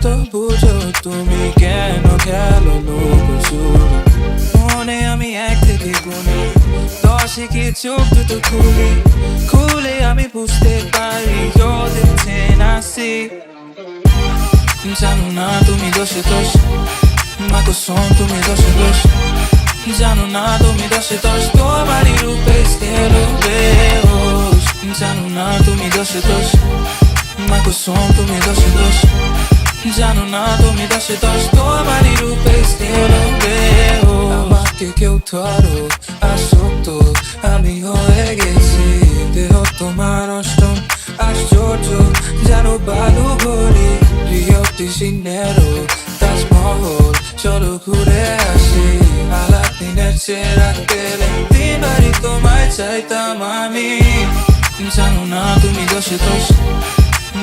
তো বুঝো তুমি কেন খেলো লুকোচুরি। মনে আমি 1 থেকে গুনি 10 কি চোখ দুটো খুলে আমি বুঝতে পারি you're the 10 I see। জানো না তুমি দোষে দোষ মা কসম তুমি দোষে দোষ। জানো না তুমি দোষে দোষ তোমারই রূপে স্থির বেহোশ। জানো না তুমি দোষে দোষ মা কসম তুমি দোষে দোষ। জানো না তুমি দোষে দোষ তোমারই রূপে স্থির বেহোশ। আমাকে কেউ ধরো আসক্ত আমি হয়ে গেছি দেহ তোমার অষ্টম আশ্চর্য। জানো বালু ঘড়ি রিও ডি জেনেরো তাজমহল চলো ঘুরে আসি। আলাপ দিনের চেরা পেলে 3 বারই তোমায় চাইতাম আমি। জানো না তুমি দোষে দোষ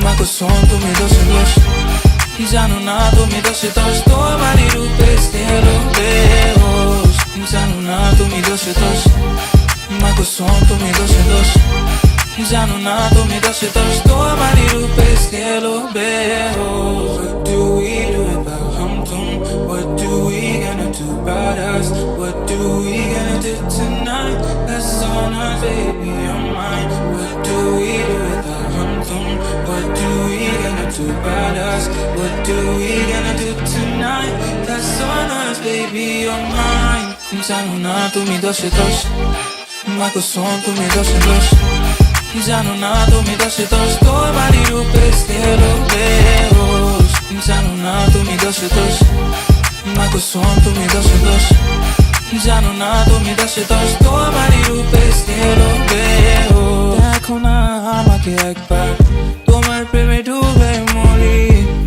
মা কসম তুমি দোষে দোষ। জানো না তুমি দোষে দোষ তোমারই রূপে স্থির বেহোশ। জানো না তুমি দোষে দোষ মা কসম তুমি দোষে দোষ। জানো না তুমি দোষে দোষ তোমারই রূপে স্থির বেহোশ। What do we do about hum-tum? What do we gonna do about us? What do we gonna do tonight? That's on us, baby, on mine. What do we do about hum-tum? What do we gonna do about us? What do we gonna do tonight? That's on us, baby, on mine. জানো না তুমি দোষে দোষ মা কসম তুমি দোষে দোষ। জানো না তুমি দোষে দোষ তোমারই রূপে স্থির বেহোশ। জানো না তুমি দোষে দোষ মা কসম তুমি দোষে দোষ। জানো না তুমি দোষে দোষ তোমারই রূপে স্থির বেহোশ। দেখো না আমাকে একবার তোমার প্রেমে ডুবে মরি।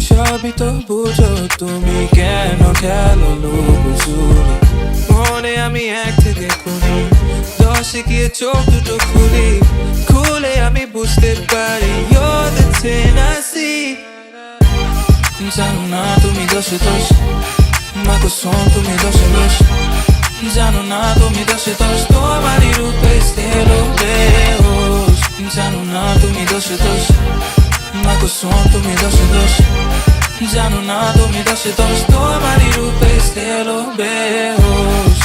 সবই তো বুঝো তুমি কেন খেলো লুকোচুরি। মনে আমি 1 থেকে গুনি 10 গিয়ে চোখ দুটো খুলে আমি বুঝতে পারি you're the 10 I see। জানো না তুমি দোষে দোষ মা কসম তুমি দোষে দোষ। জানো না তুমি দোষে দোষ তোমারই রূপে স্থির বেহোশ। জানো না তুমি দোষে দোষ মা কসম তুমি দোষে দোষ। জানো না তুমি দোষে দোষ তোমারই রূপে স্থির বেহোশ।